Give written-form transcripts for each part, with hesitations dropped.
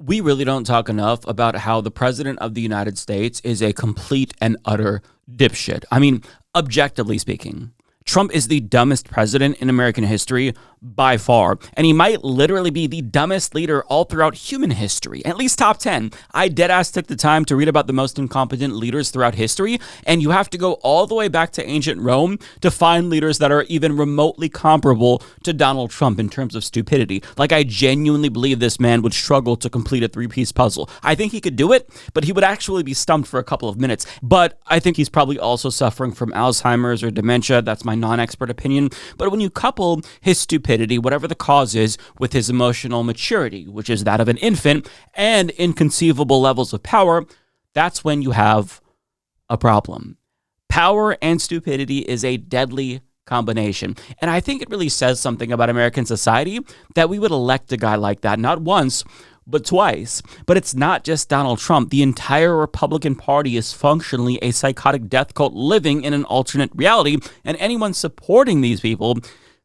We really don't talk enough about how the president of the United States is a complete and utter dipshit. I mean, objectively speaking, Trump is the dumbest president in American history by far, and he might literally be the dumbest leader all throughout human history, at least top 10. I deadass took the time to read about the most incompetent leaders throughout history, and you have to go all the way back to ancient Rome to find leaders that are even remotely comparable to Donald Trump in terms of stupidity. Like, I genuinely believe this man would struggle to complete a three-piece puzzle. I think he could do it, but he would actually be stumped for a couple of minutes. But I think he's probably also suffering from Alzheimer's or dementia. That's my non-expert opinion. But when you couple his stupidity, whatever the cause is, with his emotional maturity, which is that of an infant, and inconceivable levels of power, that's when you have a problem. Power and stupidity is a deadly combination. And I think it really says something about American society that we would elect a guy like that, not once, but twice. But it's not just Donald Trump. The entire Republican Party is functionally a psychotic death cult living in an alternate reality, and anyone supporting these people,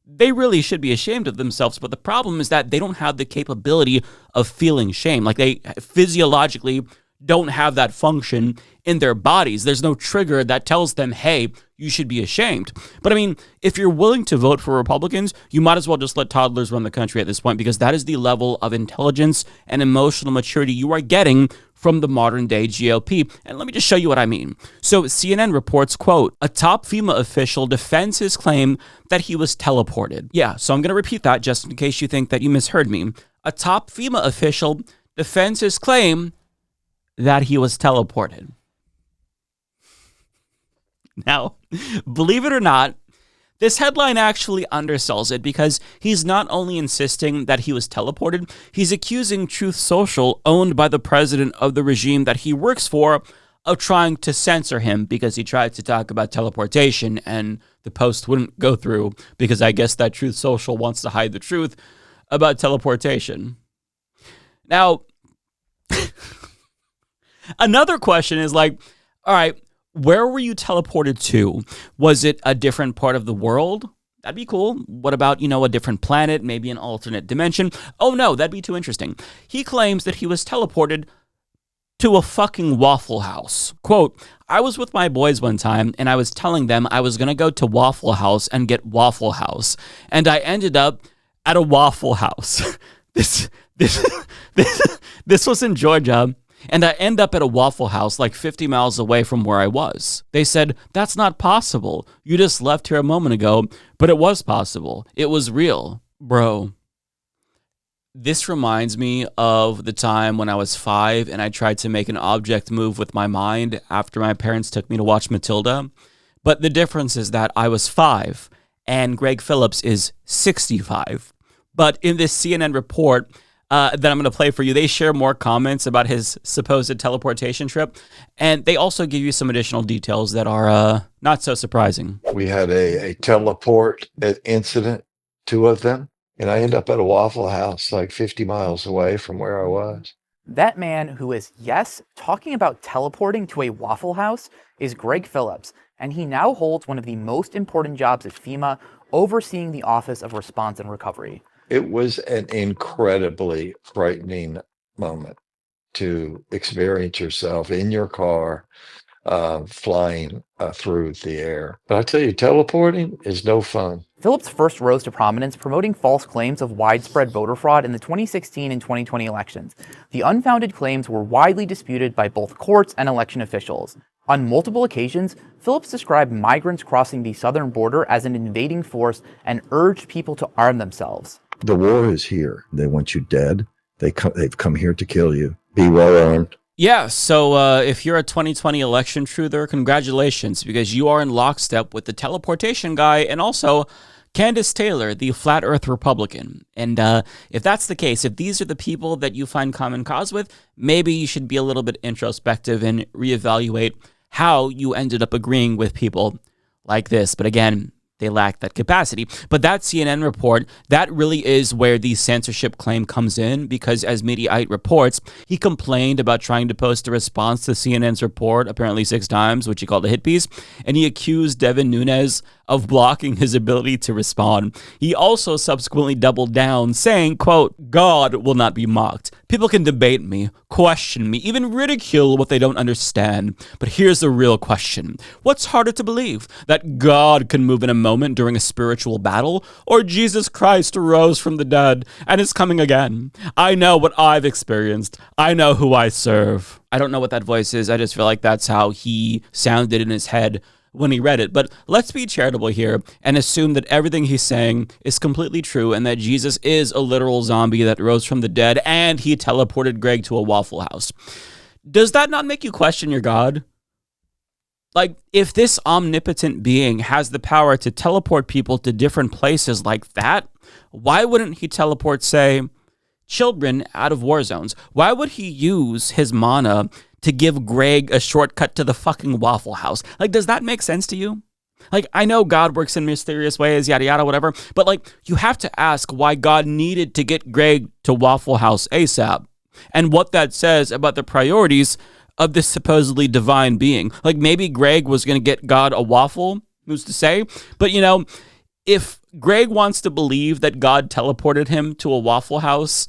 they really should be ashamed of themselves. But the problem is that they don't have the capability of feeling shame. Like, they physiologically don't have that function in their bodies. There's no trigger that tells them, hey, you should be ashamed. But I mean, if you're willing to vote for Republicans, you might as well just let toddlers run the country at this point, because that is the level of intelligence and emotional maturity you are getting from the modern day GOP. And let me just show you what I mean. So CNN reports, quote, a top FEMA official defends his claim that he was teleported. Yeah, so I'm going to repeat that just in case you think that you misheard me. A top FEMA official defends his claim that he was teleported. Now, believe it or not, this headline actually undersells it, because he's not only insisting that he was teleported, he's accusing Truth Social, owned by the president of the regime that he works for, of trying to censor him because he tried to talk about teleportation and the post wouldn't go through because I guess that Truth Social wants to hide the truth about teleportation. Now, another question is like, all right, where were you teleported to? Was it a different part of the world? That'd be cool. What about, a different planet, maybe an alternate dimension? Oh no, that'd be too interesting. He claims that he was teleported to a fucking Waffle House. Quote, I was with my boys one time and I was telling them I was going to go to Waffle House and get Waffle House. And I ended up at a Waffle House. This was in Georgia. And I end up at a Waffle House like 50 miles away from where I was. They said, that's not possible. You just left here a moment ago, but it was possible. It was real. Bro, this reminds me of the time when I was 5 and I tried to make an object move with my mind after my parents took me to watch Matilda. But the difference is that I was 5 and Greg Phillips is 65. But in this CNN report that I'm going to play for you, they share more comments about his supposed teleportation trip, and they also give you some additional details that are not so surprising. We had a teleport incident, 2 of them, and I end up at a Waffle House like 50 miles away from where I was. That man who is, yes, talking about teleporting to a Waffle House is Greg Phillips, and he now holds one of the most important jobs at FEMA, overseeing the Office of Response and Recovery. It was an incredibly frightening moment to experience yourself in your car flying through the air. But I tell you, teleporting is no fun. Phillips first rose to prominence promoting false claims of widespread voter fraud in the 2016 and 2020 elections. The unfounded claims were widely disputed by both courts and election officials. On multiple occasions, Phillips described migrants crossing the southern border as an invading force and urged people to arm themselves. The war is here. They want you dead. They've come here to kill you. Be well armed. Yeah, so if you're a 2020 election truther, congratulations, because you are in lockstep with the teleportation guy and also Candace Taylor, the flat earth Republican. And if that's the case, if these are the people that you find common cause with, maybe you should be a little bit introspective and reevaluate how you ended up agreeing with people like this. But again, they lack that capacity. But that CNN report, that really is where the censorship claim comes in, because as Mediaite reports, he complained about trying to post a response to CNN's report, apparently 6 times, which he called a hit piece, and he accused Devin Nunes of blocking his ability to respond. He also subsequently doubled down, saying, quote, God will not be mocked. People can debate me, question me, even ridicule what they don't understand. But here's the real question. What's harder to believe? That God can move in a moment during a spiritual battle, or Jesus Christ rose from the dead and is coming again? I know what I've experienced. I know who I serve. I don't know what that voice is. I just feel like that's how he sounded in his head when he read it. But let's be charitable here and assume that everything he's saying is completely true and that Jesus is a literal zombie that rose from the dead and he teleported Greg to a Waffle House. Does that not make you question your God? Like, if this omnipotent being has the power to teleport people to different places like that, why wouldn't he teleport, say, children out of war zones? Why would he use his mana to give Greg a shortcut to the fucking Waffle House? Like, does that make sense to you? Like, I know God works in mysterious ways, yada, yada, whatever, but like, you have to ask why God needed to get Greg to Waffle House ASAP and what that says about the priorities of this supposedly divine being. Like, maybe Greg was going to get God a waffle, who's to say? But, you know, if Greg wants to believe that God teleported him to a Waffle House,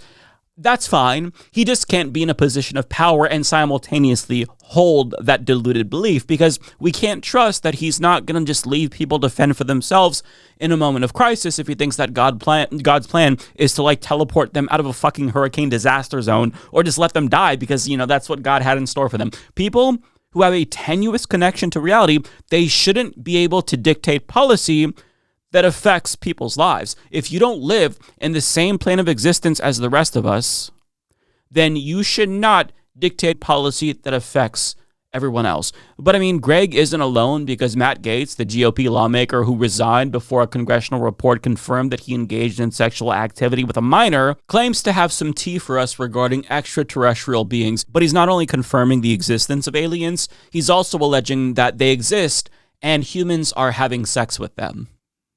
that's fine. He just can't be in a position of power and simultaneously hold that deluded belief, because we can't trust that he's not going to just leave people to fend for themselves in a moment of crisis if he thinks that God's plan is to like teleport them out of a fucking hurricane disaster zone or just let them die because, you know, that's what God had in store for them. People who have a tenuous connection to reality, they shouldn't be able to dictate policy that affects people's lives. If you don't live in the same plane of existence as the rest of us, then you should not dictate policy that affects everyone else. But I mean, Greg isn't alone, because Matt Gaetz, the GOP lawmaker who resigned before a congressional report confirmed that he engaged in sexual activity with a minor, claims to have some tea for us regarding extraterrestrial beings. But he's not only confirming the existence of aliens, he's also alleging that they exist and humans are having sex with them.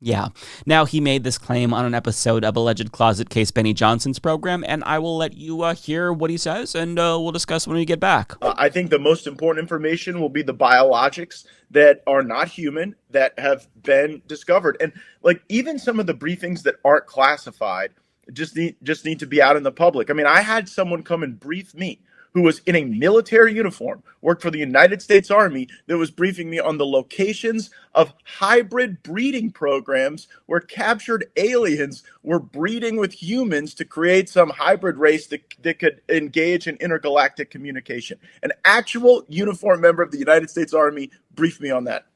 Yeah. Now, he made this claim on an episode of Alleged Closet Case Benny Johnson's program, and I will let you hear what he says, and we'll discuss when we get back. I think the most important information will be the biologics that are not human that have been discovered. And like, even some of the briefings that aren't classified just need to be out in the public. I mean, I had someone come and brief me who was in a military uniform, worked for the United States Army, that was briefing me on the locations of hybrid breeding programs where captured aliens were breeding with humans to create some hybrid race that could engage in intergalactic communication. An actual uniformed member of the United States Army briefed me on that.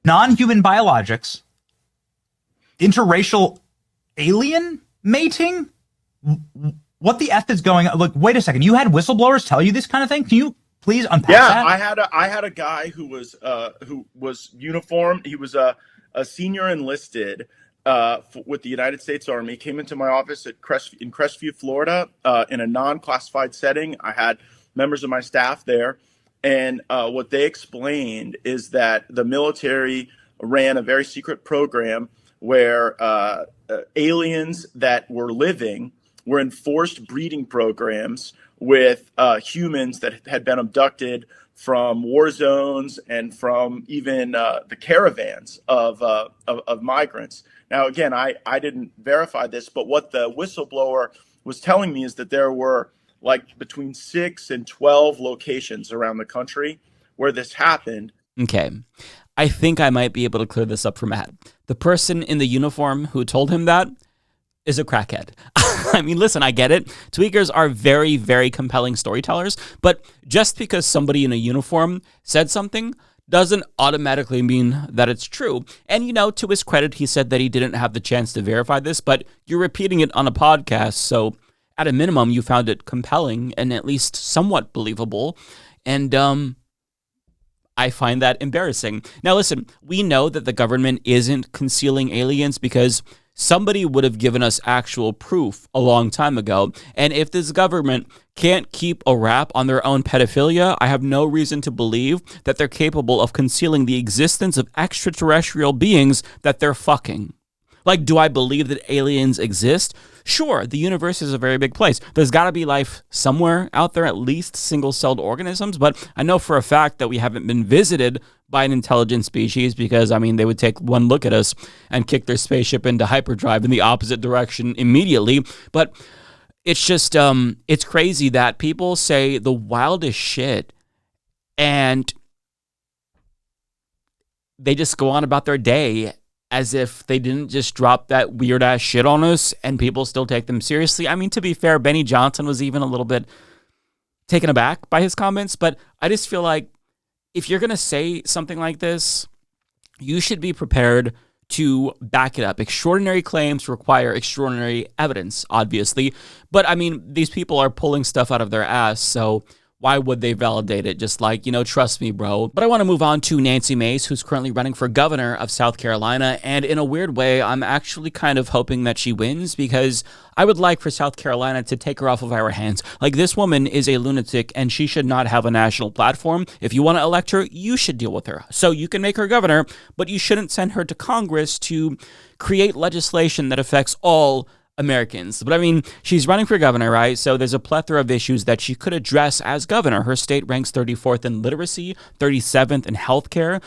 Non-human biologics, interracial alien mating? What the F is going on? Look, wait a second. You had whistleblowers tell you this kind of thing? Can you please unpack that? Yeah, I had a guy who was uniformed. He was a senior enlisted with the United States Army. He came into my office in Crestview, Florida, in a non-classified setting. I had members of my staff there, and what they explained is that the military ran a very secret program where aliens that were living were in forced breeding programs with humans that had been abducted from war zones and from even the caravans of migrants. Now, again, I didn't verify this, but what the whistleblower was telling me is that there were like between 6 and 12 locations around the country where this happened. Okay. I think I might be able to clear this up for Matt. The person in the uniform who told him that is a crackhead. I mean, listen, I get it. Tweakers are very, very compelling storytellers, but just because somebody in a uniform said something doesn't automatically mean that it's true. And, you know, to his credit, he said that he didn't have the chance to verify this, but you're repeating it on a podcast, so at a minimum, you found it compelling and at least somewhat believable. And I find that embarrassing. Now, listen, we know that the government isn't concealing aliens because somebody would have given us actual proof a long time ago. And if this government can't keep a wrap on their own pedophilia, I have no reason to believe that they're capable of concealing the existence of extraterrestrial beings that they're fucking. Like, do I believe that aliens exist? Sure, the universe is a very big place. There's got to be life somewhere out there, at least single-celled organisms, but I know for a fact that we haven't been visited by an intelligent species because, I mean, they would take one look at us and kick their spaceship into hyperdrive in the opposite direction immediately. But it's just, it's crazy that people say the wildest shit and they just go on about their day as if they didn't just drop that weird ass shit on us and people still take them seriously. I mean, to be fair, Benny Johnson was even a little bit taken aback by his comments, but I just feel like if you're going to say something like this, you should be prepared to back it up. Extraordinary claims require extraordinary evidence, obviously. But I mean, these people are pulling stuff out of their ass, so why would they validate it? Just like, trust me, bro. But I want to move on to Nancy Mace, who's currently running for governor of South Carolina. And in a weird way, I'm actually kind of hoping that she wins because I would like for South Carolina to take her off of our hands. Like, this woman is a lunatic and she should not have a national platform. If you want to elect her, you should deal with her. So you can make her governor, but you shouldn't send her to Congress to create legislation that affects all Americans. But I mean, she's running for governor, right? So there's a plethora of issues that she could address as governor. Her state ranks 34th in literacy, 37th in healthcare.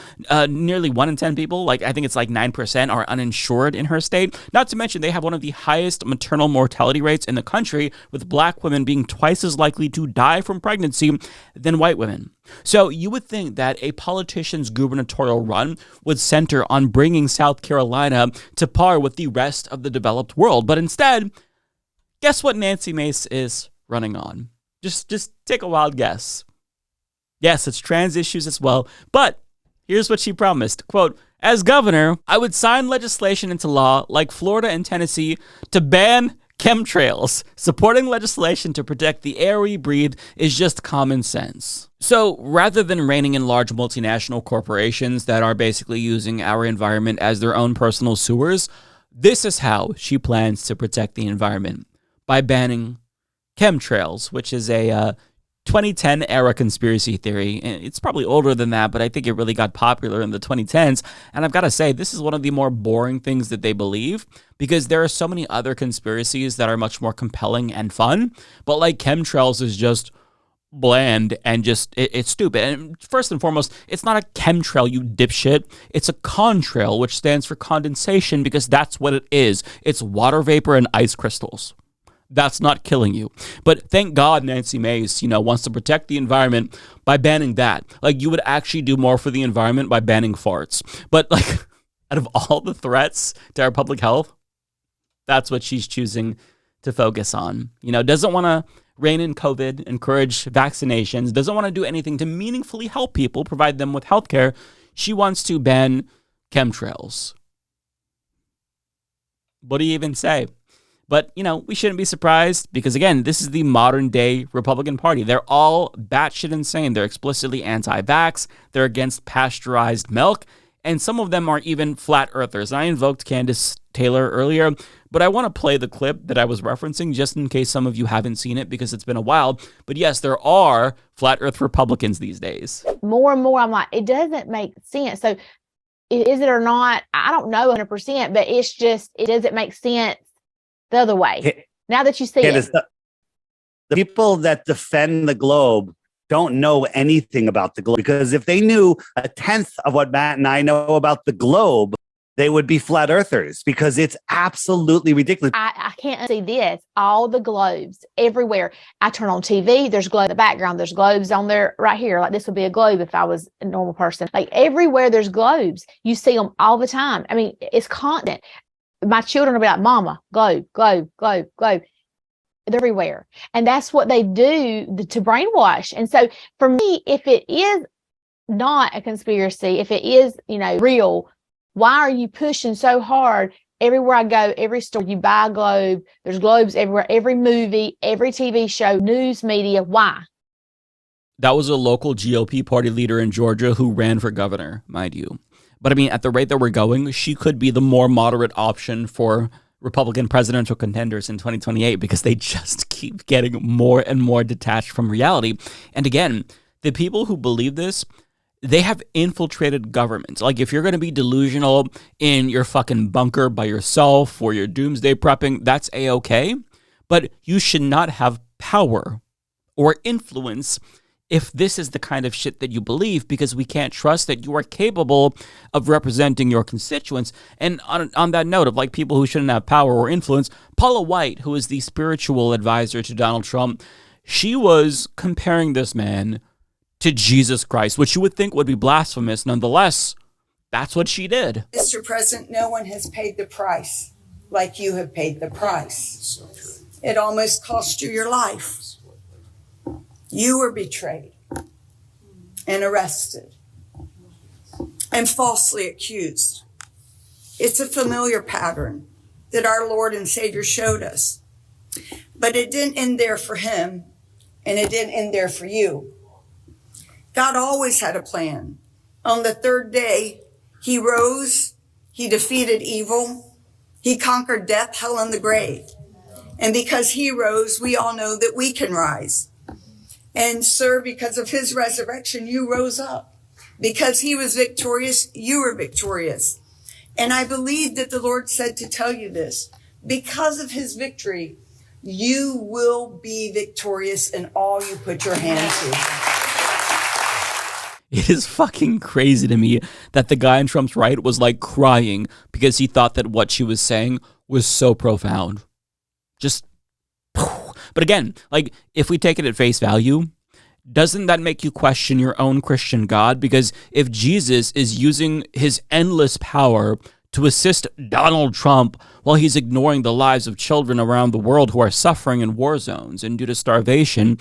Nearly 1 in 10 people, I think it's like 9%, are uninsured in her state. Not to mention, they have one of the highest maternal mortality rates in the country, with Black women being twice as likely to die from pregnancy than white women. So you would think that a politician's gubernatorial run would center on bringing South Carolina to par with the rest of the developed world. But instead, guess what Nancy Mace is running on? Just take a wild guess. Yes, it's trans issues as well. But here's what she promised. Quote, as governor, I would sign legislation into law like Florida and Tennessee to ban chemtrails. Supporting legislation to protect the air we breathe is just common sense. So rather than reining in large multinational corporations that are basically using our environment as their own personal sewers, this is how she plans to protect the environment: by banning chemtrails, which is a 2010 era conspiracy theory. It's probably older than that, but I think it really got popular in the 2010s. And I've got to say, this is one of the more boring things that they believe, because there are so many other conspiracies that are much more compelling and fun. But like chemtrails is just bland and just it's stupid. And first and foremost, it's not a chemtrail, you dipshit. It's a contrail, which stands for condensation, because that's what it is. It's water vapor and ice crystals. That's not killing you. But thank God Nancy Mace, wants to protect the environment by banning that. Like, you would actually do more for the environment by banning farts. But out of all the threats to our public health, that's what she's choosing to focus on. Doesn't want to rein in COVID, encourage vaccinations, doesn't want to do anything to meaningfully help people, provide them with healthcare. She wants to ban chemtrails. What do you even say? But, we shouldn't be surprised because, again, this is the modern day Republican Party. They're all batshit insane. They're explicitly anti-vax. They're against pasteurized milk. And some of them are even flat earthers. I invoked Candace Taylor earlier, but I want to play the clip that I was referencing just in case some of you haven't seen it because it's been a while. But yes, there are flat earth Republicans these days. More and more, I'm like, it doesn't make sense. So is it or not? I don't know 100%, but it's just, it doesn't make sense the other way. Now that you see it. The people that defend the globe don't know anything about the globe, because if they knew a tenth of what Matt and I know about the globe, they would be flat earthers, because it's absolutely ridiculous. I can't see this. All the globes everywhere. I turn on TV, there's globe in the background. There's globes on there right here. Like, this would be a globe if I was a normal person. Like, everywhere there's globes. You see them all the time. I mean, it's constant. My children will be like, Mama, globe, globe, globe, globe. They're everywhere. And that's what they do to brainwash. And so for me, if it is not a conspiracy, if it is, real, why are you pushing so hard? Everywhere I go, every store, you buy a globe. There's globes everywhere, every movie, every TV show, news media. Why? That was a local GOP party leader in Georgia who ran for governor, mind you. But I mean, at the rate that we're going, she could be the more moderate option for Republican presidential contenders in 2028, because they just keep getting more and more detached from reality. And again, the people who believe this, they have infiltrated government. Like, if you're going to be delusional in your fucking bunker by yourself or your doomsday prepping, that's A-okay. But you should not have power or influence if this is the kind of shit that you believe, because we can't trust that you are capable of representing your constituents. And on that note of like people who shouldn't have power or influence, Paula White, who is the spiritual advisor to Donald Trump, she was comparing this man to Jesus Christ, which you would think would be blasphemous. Nonetheless, that's what she did. Mr. President, no one has paid the price like you have paid the price. It almost cost you your life. You were betrayed and arrested and falsely accused. It's a familiar pattern that our Lord and Savior showed us. But it didn't end there for him, and it didn't end there for you. God always had a plan. On the third day, he rose, he defeated evil, he conquered death, hell, and the grave. And because he rose, we all know that we can rise. And sir, because of his resurrection, you rose up. Because he was victorious, you were victorious. And I believe that the Lord said to tell you this. Because of his victory, you will be victorious in all you put your hand to. It is fucking crazy to me that the guy on Trump's right was like crying because he thought that what she was saying was so profound. Just, but again, like if we take it at face value, doesn't that make you question your own Christian God? Because if Jesus is using his endless power to assist Donald Trump while he's ignoring the lives of children around the world who are suffering in war zones and due to starvation,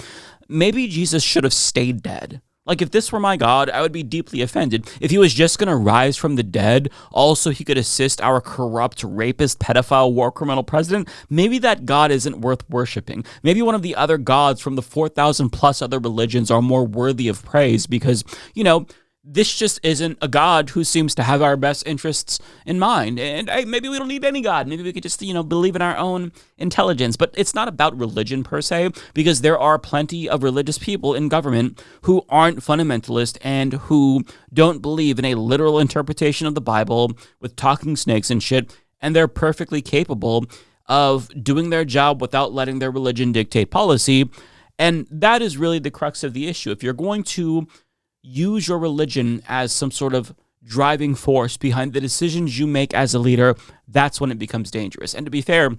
maybe Jesus should have stayed dead. Like, if this were my God, I would be deeply offended. If he was just going to rise from the dead, also he could assist our corrupt, rapist, pedophile, war criminal president, maybe that God isn't worth worshiping. Maybe one of the other gods from the 4,000 plus other religions are more worthy of praise because, you know, this just isn't a God who seems to have our best interests in mind. And maybe we don't need any God. Maybe we could just, believe in our own intelligence. But it's not about religion per se, because there are plenty of religious people in government who aren't fundamentalist and who don't believe in a literal interpretation of the Bible with talking snakes and shit. And they're perfectly capable of doing their job without letting their religion dictate policy. And that is really the crux of the issue. If you're going to use your religion as some sort of driving force behind the decisions you make as a leader, that's when it becomes dangerous. And to be fair,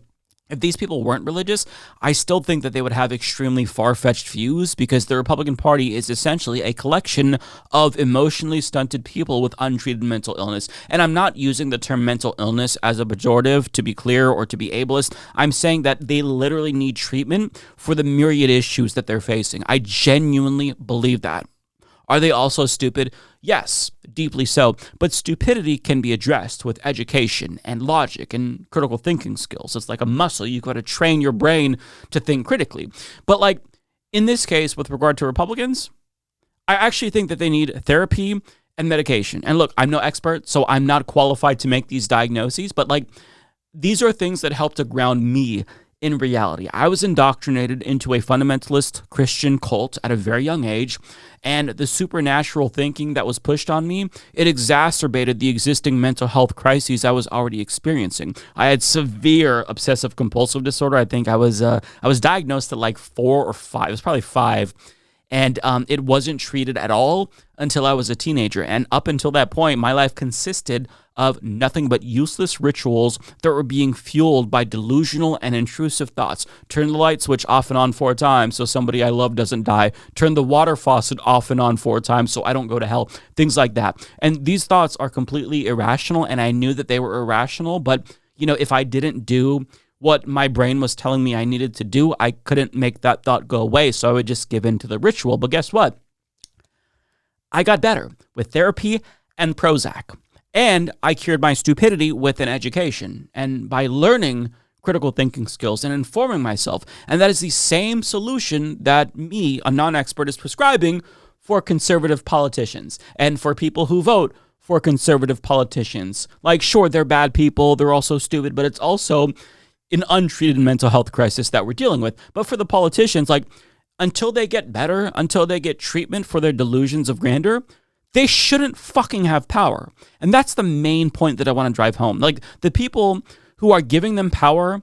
if these people weren't religious, I still think that they would have extremely far-fetched views because the Republican Party is essentially a collection of emotionally stunted people with untreated mental illness. And I'm not using the term mental illness as a pejorative, to be clear, or to be ableist. I'm saying that they literally need treatment for the myriad issues that they're facing. I genuinely believe that. Are they also stupid? Yes, deeply so. But stupidity can be addressed with education and logic and critical thinking skills. It's like a muscle. You've got to train your brain to think critically. But like in this case, with regard to Republicans, I actually think that they need therapy and medication. And look, I'm no expert, so I'm not qualified to make these diagnoses. But like these are things that help to ground me in reality. I was indoctrinated into a fundamentalist Christian cult at a very young age, and the supernatural thinking that was pushed on me, it exacerbated the existing mental health crises I was already experiencing. I had severe obsessive compulsive disorder. I think I was diagnosed at like 4 or 5. It was probably 5. And it wasn't treated at all until I was a teenager. And up until that point, my life consisted of nothing but useless rituals that were being fueled by delusional and intrusive thoughts. Turn the light switch off and on 4 times so somebody I love doesn't die. Turn the water faucet off and on 4 times so I don't go to hell. Things like that. And these thoughts are completely irrational, and I knew that they were irrational. But, if I didn't do what my brain was telling me I needed to do, I couldn't make that thought go away, so I would just give in to the ritual. But guess what? I got better with therapy and Prozac. And I cured my stupidity with an education and by learning critical thinking skills and informing myself. And that is the same solution that me, a non-expert, is prescribing for conservative politicians and for people who vote for conservative politicians. Like, sure, they're bad people, they're also stupid, but it's also an untreated mental health crisis that we're dealing with. But for the politicians, like, until they get better, until they get treatment for their delusions of grandeur, they shouldn't fucking have power. And that's the main point that I want to drive home. Like, the people who are giving them power,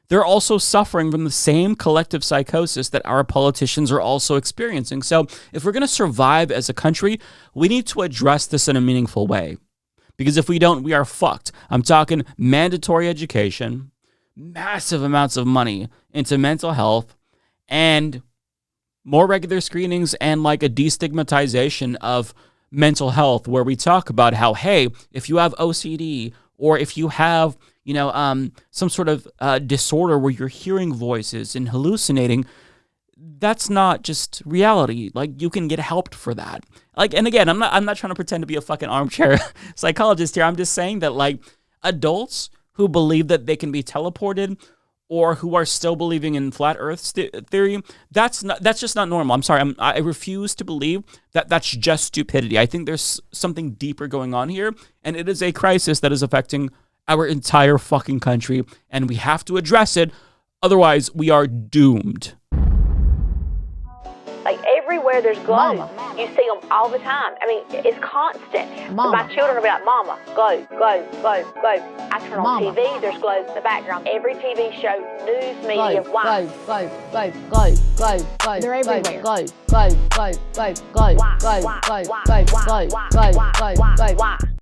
they're also suffering from the same collective psychosis that our politicians are also experiencing. So if we're going to survive as a country, we need to address this in a meaningful way. Because if we don't, we are fucked. I'm talking mandatory education, massive amounts of money into mental health, and more regular screenings and like a destigmatization of mental health, where we talk about how, hey, if you have OCD or if you have, some sort of disorder where you're hearing voices and hallucinating, that's not just reality. Like, you can get helped for that. Like, and again, I'm not trying to pretend to be a fucking armchair psychologist here. I'm just saying that, like, adults who believe that they can be teleported or who are still believing in flat earth theory, that's just not normal. I'm sorry. I refuse to believe that that's just stupidity. I think there's something deeper going on here, and it is a crisis that is affecting our entire fucking country, and we have to address it. Otherwise, we are doomed. Like, everywhere there's globes. Mama. You see them all the time. I mean, it's constant. Mama. My children will be like, Mama, globe, globe, globe, globe. I turn on TV, there's globes in the background. Every TV show, news media, globe, globe, globe, globe, globe, globe. They're everywhere. Globe, globe, globe, globe, globe, globe, globe, globe, globe, globe, globe, globe, globe.